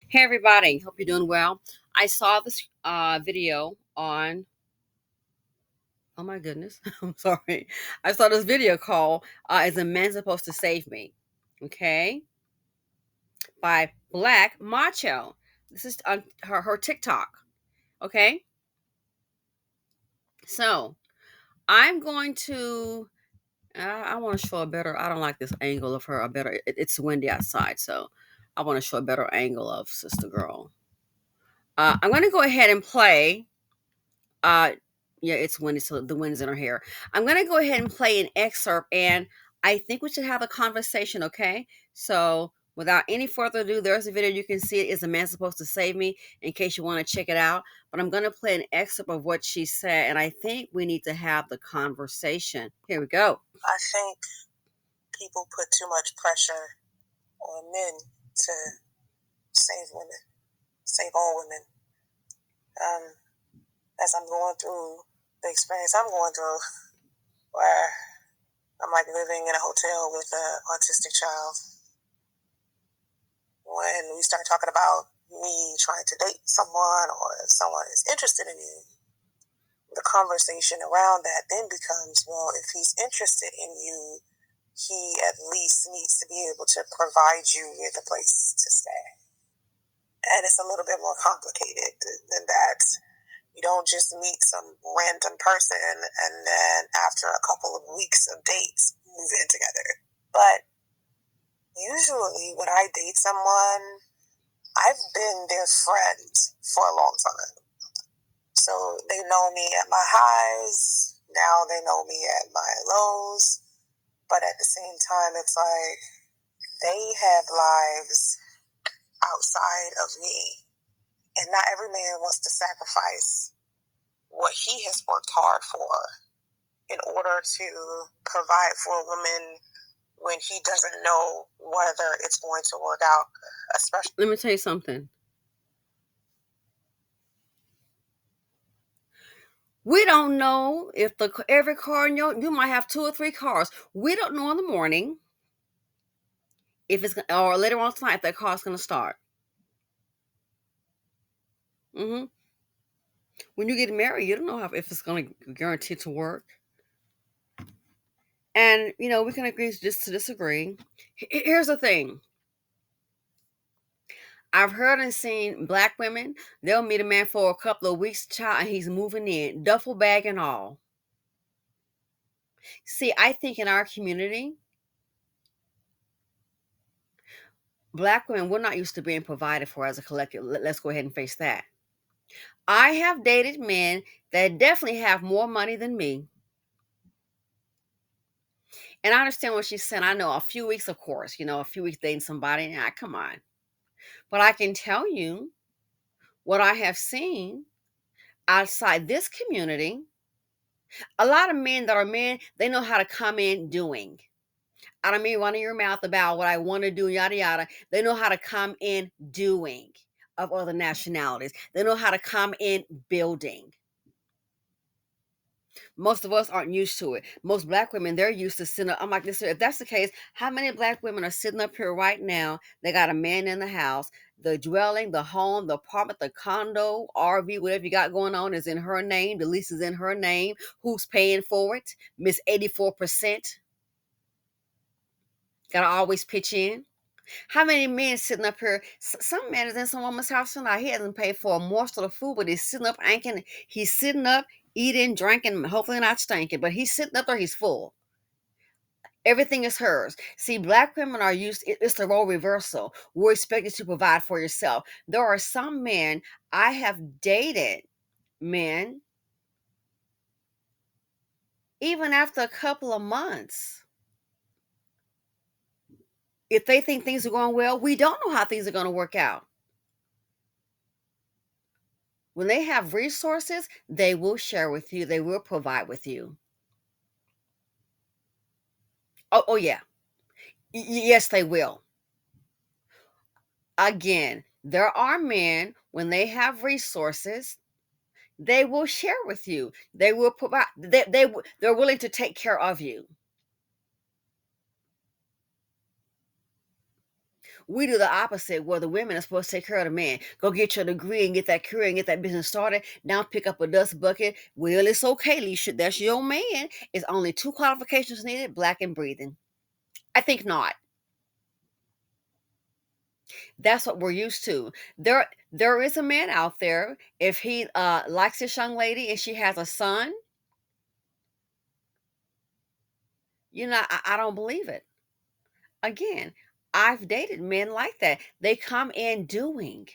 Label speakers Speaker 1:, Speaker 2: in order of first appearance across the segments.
Speaker 1: Hey everybody, hope you're doing well. I saw this video on, oh my goodness, I'm sorry. I saw this video called Is a Man Supposed to Save Me? Okay, by Black Macho. This is on her TikTok. Okay, so I'm going to, I want to show a better, I don't like this angle of her, a better, it's windy outside, so I want to show a better angle of Sister Girl. I'm going to go ahead and play. Uh, yeah, it's windy, so the wind's in her hair. I'm gonna go ahead and play an excerpt, and I think we should have a conversation, okay? So, without any further ado, there's a video you can see. It is a man supposed to save me? In case you want to check it out. But I'm gonna play an excerpt of what she said, and I think we need to have the conversation. Here we go. I think people put too much pressure on men to save women, save all women. As I'm going through the experience I'm going through, where I'm like living in a hotel with an autistic child. When we start talking about me trying to date someone or if someone is interested in you, the conversation around that then becomes, well, if he's interested in you, he at least needs to be able to provide you with a place to stay. And it's a little bit more complicated than that. You don't just meet some random person and then after a couple of weeks of dates, move in together. But usually when I date someone, I've been their friend for a long time. So they know me at my highs, now they know me at my lows. But at the same time, it's like they have lives outside of me. And not every man wants to sacrifice what he has worked hard for in order to provide for a woman when he doesn't know whether it's going to work out. Especially, let me tell you something. We don't know if every car in you might have two or three cars. We don't know in the morning if it's or later on tonight if that car's going to start. hmm When you get married, you don't know if it's going to guarantee to work. And we can agree just to disagree. Here's the thing. I've heard and seen black women, they'll meet a man for a couple of weeks, child, and he's moving in, duffel bag and all. See, I think in our community, black women, we're not used to being provided for as a collective. Let's go ahead and face that. I have dated men that definitely have more money than me. And I understand what she's saying. I know a few weeks, of course, a few weeks dating somebody. Nah, come on. But I can tell you what I have seen outside this community. A lot of men that are men, they know how to come in doing. I don't mean running your mouth about what I want to do, yada, yada. They know how to come in doing of other nationalities. They know how to come in building. Most of us aren't used to it. Most black women, they're used to sitting up. I'm like, this. If that's the case, how many black women are sitting up here right now? They got a man in the house. The dwelling, the home, the apartment, the condo, RV, whatever you got going on is in her name. The lease is in her name. Who's paying for it? Miss 84%. Gotta always pitch in. How many men sitting up here? Some man is in some woman's house tonight. He hasn't paid for a morsel of food, but he's sitting up, anking. He's sitting up, eating, drinking, hopefully not stinking, but he's sitting up there. He's full. Everything is hers. See, black women are used. It's the role reversal. We're expected to provide for yourself. There are some men I have dated, men, even after a couple of months. If they think things are going well, we don't know how things are going to work out. When they have resources, they will share with you, they will provide with you. Oh yeah. Yes, they will. Again, there are men, when they have resources, they will share with you. They will provide, they're willing to take care of you.
Speaker 2: We do the opposite, where the women are supposed to take care of the man. Go get your degree and get that career and get that business started. Now pick up a dust bucket. Well, it's okay, Leisha. That's your man. It's only two qualifications needed: black and breathing. I think not. That's what we're used to. There is a man out there. If he likes this young lady and she has a son, I don't believe it. Again, I've dated men like that. They come in doing.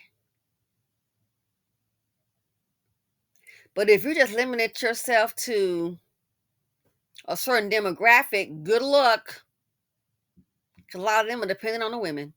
Speaker 2: But if you just limit yourself to a certain demographic, good luck. 'Cause a lot of them are dependent on the women.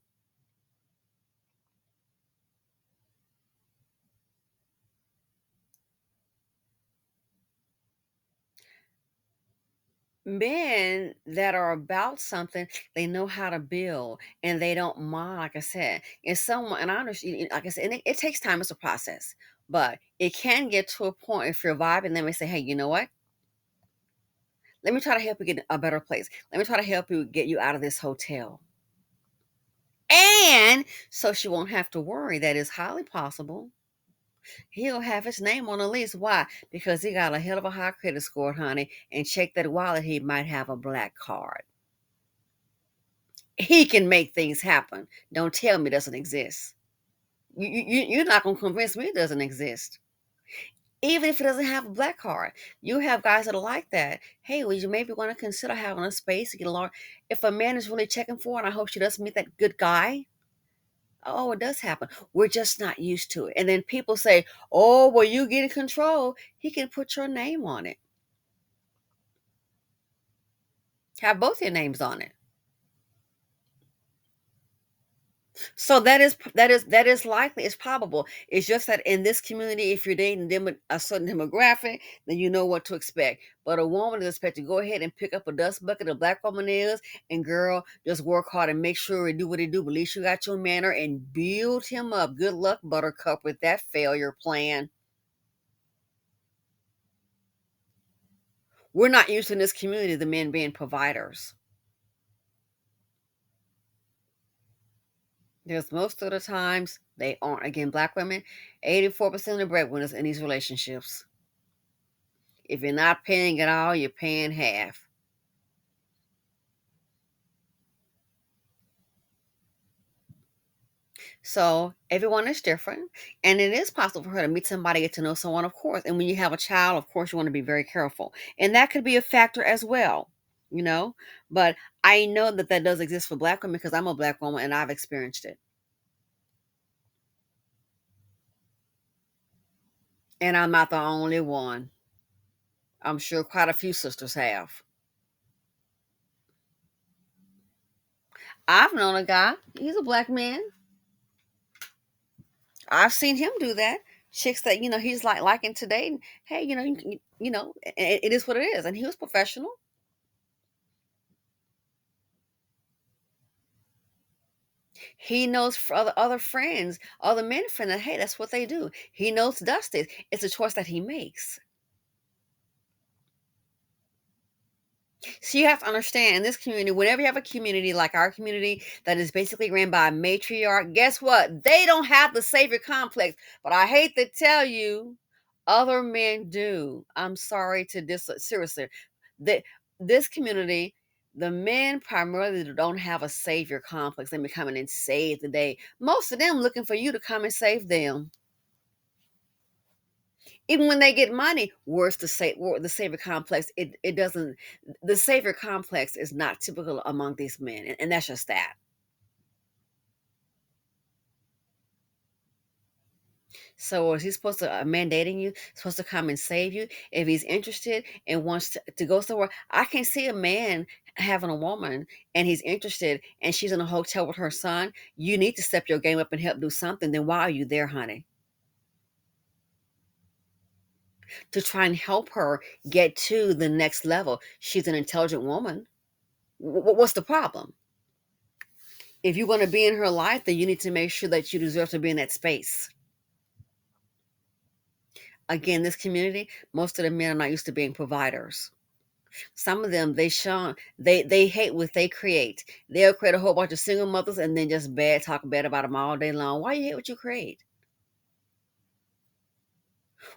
Speaker 2: Men that are about something, they know how to build and they don't mind, like I said. And someone, and I understand, like I said, and it takes time, it's a process. But it can get to a point if you're vibing, they may say, hey, you know what? Let me try to help you get a better place. Let me try to help you get you out of this hotel. And so she won't have to worry. That is highly possible. He'll have his name on the list. Why? Because he got a hell of a high credit score, honey. And check that wallet, he might have a black card. He can make things happen. Don't tell me it doesn't exist. You're not going to convince me it doesn't exist. Even if it doesn't have a black card, you have guys that are like that. Hey, would you maybe want to consider having a space to get along? If a man is really checking for, and I hope she does meet that good guy. Oh, it does happen. We're just not used to it. And then people say, oh, well, you get in control. He can put your name on it. Have both your names on it. So that is likely. It's probable. It's just that in this community, if you're dating a certain demographic, then you know what to expect. But a woman is expected to go ahead and pick up a dust bucket. A black woman is, and girl, just work hard and make sure and do what they do. But at least you got your manner and build him up. Good luck, Buttercup, with that failure plan. We're not used in this community the men being providers. There's most of the times they aren't. Again, black women, 84% of the breadwinners in these relationships. If you're not paying at all, you're paying half. So everyone is different. And it is possible for her to meet somebody, get to know someone, of course. And when you have a child, of course, you want to be very careful. And that could be a factor as well, you know. But I know that that does exist for black women because I'm a black woman and I've experienced it. And I'm not the only one. I'm sure quite a few sisters have. I've known a guy, he's a black man. I've seen him do that. Chicks that he's like liking today, and hey, it is what it is, and he was professional. He knows for other friends, other men friends that hey, that's what they do. He knows Dusty. It's a choice that he makes. So you have to understand in this community, whenever you have a community like our community that is basically ran by a matriarch, guess what? They don't have the savior complex. But I hate to tell you, other men do. I'm sorry to seriously. The, this community, the men primarily don't have a savior complex. They be coming and save the day. Most of them looking for you to come and save them. Even when they get money, where's the savior complex? It doesn't. The savior complex is not typical among these men, and that's just that. So is he supposed to mandating you? Supposed to come and save you? If he's interested and wants to go somewhere, I can see a man having a woman and he's interested, and she's in a hotel with her son. You need to step your game up and help do something. Then why are you there, honey? To try and help her get to the next level. She's an intelligent woman. What's the problem? If you want to be in her life, then you need to make sure that you deserve to be in that space. Again, this community, most of the men are not used to being providers. Some of them they hate what they create. They'll create a whole bunch of single mothers and then just talk bad about them all day long. Why you hate what you create?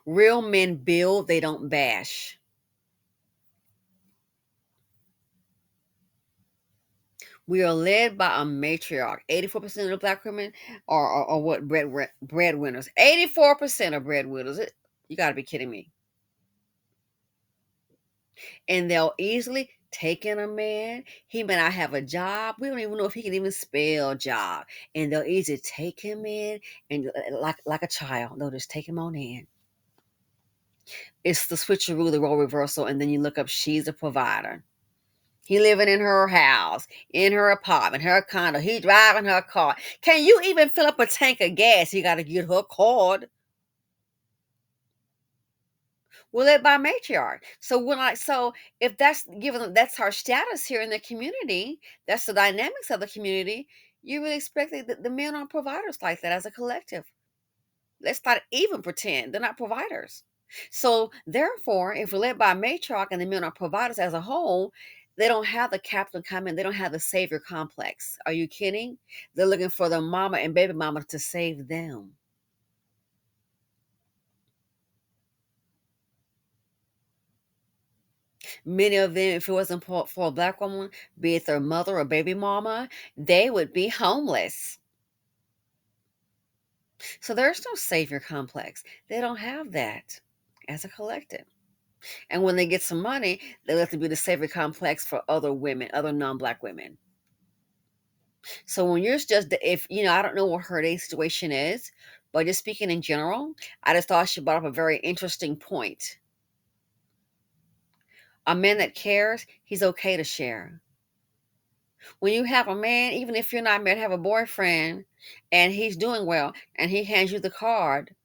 Speaker 2: Real men build, they don't bash. We are led by a matriarch. 84% of the black women are what breadwinners. 84% are breadwinners. You got to be kidding me. And they'll easily take in a man. He may not have a job. We don't even know if he can even spell job. And they'll easily take him in and like a child, they'll just take him on in. It's the switcheroo, the role reversal, and then you look up, she's a provider. He living in her house, in her apartment, her condo. He driving her car. Can you even fill up a tank of gas? You got to get her card. Well, led by matriarch. So if that's given that's our status here in the community, that's the dynamics of the community. You really expect that the men aren't providers like that as a collective. Let's not even pretend they're not providers. So therefore, if we're led by a matriarch and the men are providers as a whole, they don't have the captain come in. They don't have the savior complex. Are you kidding? They're looking for the mama and baby mama to save them. Many of them, if it wasn't for a black woman, be it their mother or baby mama, they would be homeless. So there's no savior complex. They don't have that as a collective. And when they get some money, they let them be the savior complex for other women, other non-black women. So when you're just, if I don't know what her day situation is, but just speaking in general, I just thought she brought up a very interesting point. A man that cares, he's okay to share. When you have a man, even if you're not married, have a boyfriend and he's doing well and he hands you the card,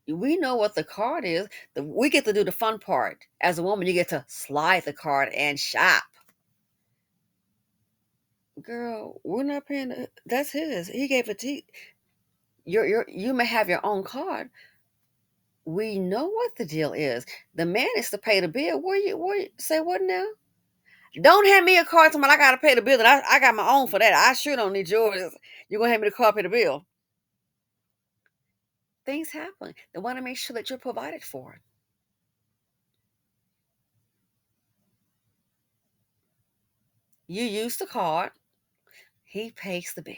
Speaker 2: we know what the card is. We get to do the fun part. As a woman, you get to slide the card and shop. Girl, we're not paying. That's his. He gave it to you. You may have your own card. We know what the deal is. The man is to pay the bill. Where you say what now? Don't hand me a card to me. I gotta pay the bill. And I got my own for that. I sure don't need yours. You're gonna hand me the card, pay the bill. Things happen. They want to make sure that you're provided for. You use the card. He pays the bill.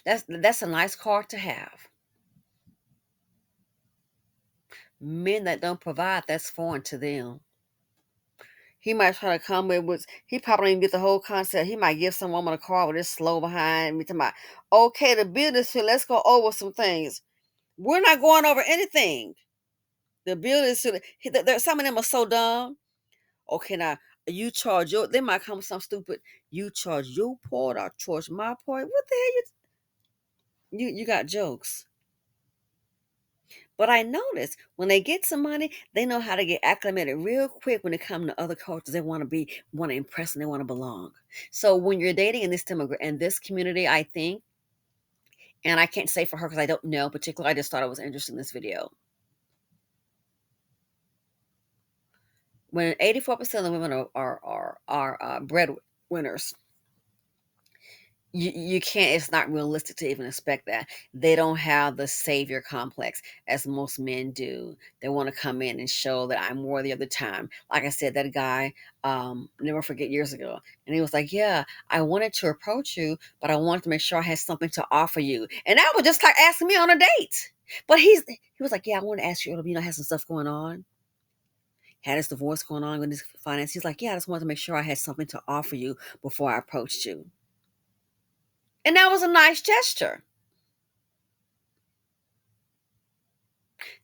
Speaker 2: That's a nice card to have. Men that don't provide, that's foreign to them. He might try to come with he probably didn't get the whole concept. He might give some woman a card with this slow behind me talking about, okay, the bill is here. Let's go over some things. We're not going over anything. The bill is here. Some of them are so dumb. Okay, now you charge they might come with something stupid. You charge your part, I charge my part. What the hell you got jokes. But I notice when they get some money, they know how to get acclimated real quick when it comes to other cultures. They want to impress and they want to belong. So when you're dating in this community, I think, and I can't say for her because I don't know particularly, I just thought it was interesting in this video. When 84% of the women are breadwinners, you can't, it's not realistic to even expect that. They don't have the savior complex as most men do. They want to come in and show that I'm worthy of the time. Like I said, that guy, never forget, years ago, and he was like, yeah, I wanted to approach you, but I wanted to make sure I had something to offer you. And that was just like asking me on a date. But he was like, yeah, I want to ask you, I have some stuff going on, had his divorce going on with his finance. He's like, yeah, I just wanted to make sure I had something to offer you before I approached you. And that was a nice gesture.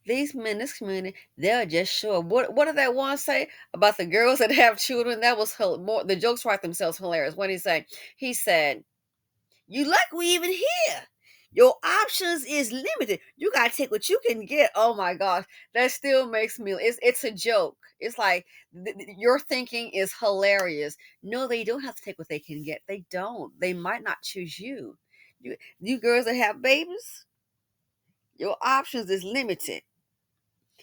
Speaker 2: These men in this community, they'll just show up. What did that one say about the girls that have children? That was more. The jokes write themselves hilarious. What did he say? He said, "You lucky we even here. Your options is limited. You gotta take what you can get." Oh my gosh, that still makes me. It's a joke. It's like your thinking is hilarious. No, they don't have to take what they can get. They don't. They might not choose you. You girls that have babies, your options is limited.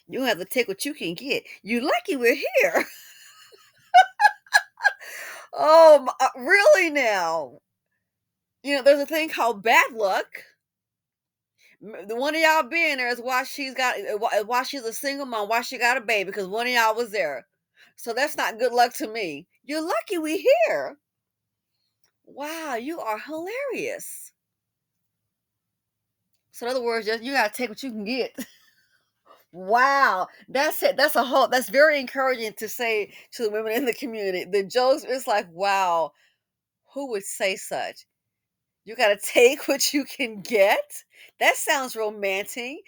Speaker 2: You have to take what you can get. You lucky we're here. Oh, really now? There's a thing called bad luck. The one of y'all being there is why she's got why she's a single mom, why she got a baby, because one of y'all was there. So that's not good luck to me. You're lucky we here. Wow, you are hilarious. So in other words, just you gotta take what you can get. Wow, that's it. That's very encouraging to say to the women in the community. The jokes, it's like, wow, who would say such? You gotta take what you can get. That sounds romantic,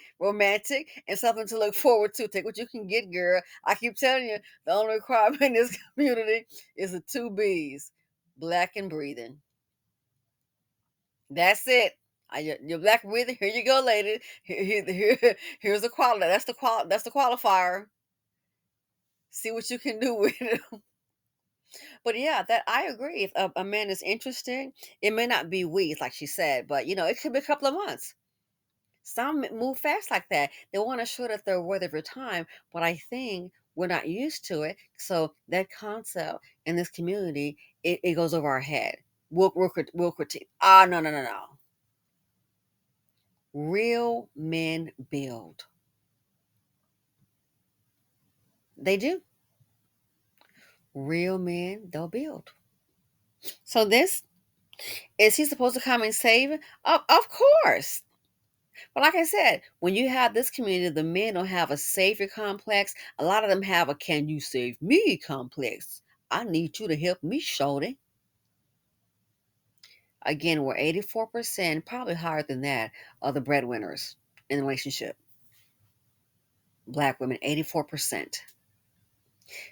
Speaker 2: and something to look forward to. Take what you can get, girl. I keep telling you, the only requirement in this community is the two B's: black and breathing. That's it. You're black and breathing. Here you go, lady. Here's the quality. That's the qualifier. See what you can do with it. But yeah, that I agree. If a man is interested, it may not be weeks, like she said, but it could be a couple of months. Some move fast like that. They want to show that they're worth of your time, but I think we're not used to it. So that concept in this community, it goes over our head. We'll critique. Ah, no, no, no, no. Real men build. They do. Real men, they'll build. So this is he supposed to come and save? Of course. But like I said, when you have this community, the men don't have a savior complex. A lot of them have a "can you save me" complex. I need you to help me, shorty. Again, we're 84%, probably higher than that, of the breadwinners in the relationship. Black women, 84%.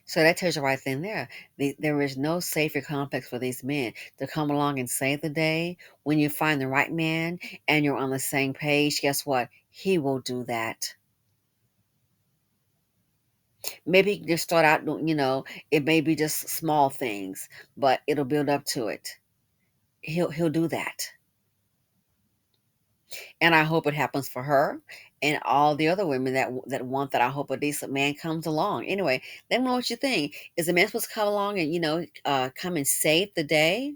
Speaker 2: So that tells you right then there. There is no savior complex for these men to come along and save the day. When you find the right man and you're on the same page, guess what? He will do that. Maybe you can just start out, it may be just small things, but it'll build up to it. He'll do that. And I hope it happens for her and all the other women that want that. I hope a decent man comes along. Anyway, let me know what you think. Is the man supposed to come along and, come and save the day?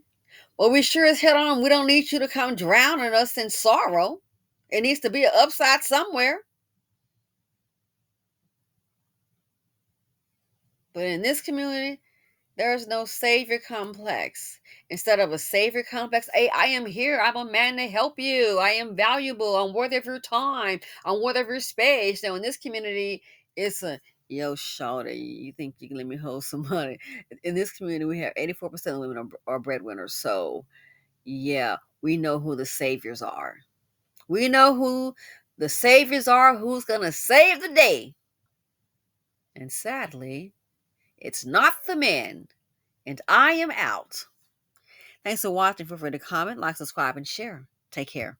Speaker 2: Well, we sure as hell on. We don't need you to come drowning us in sorrow. It needs to be an upside somewhere. But in this community, there's no savior complex. Instead of a savior complex, hey, I am here. I'm a man to help you. I am valuable. I'm worthy of your time. I'm worthy of your space. Now, in this community, it's a yo, shawty, you think you can let me hold some money? In this community, we have 84% of women are breadwinners. So, yeah, we know who the saviors are. We know who the saviors are, who's going to save the day. And sadly, it's not the men. And I am out. Thanks for watching. Feel free to comment, like, subscribe, and share. Take care.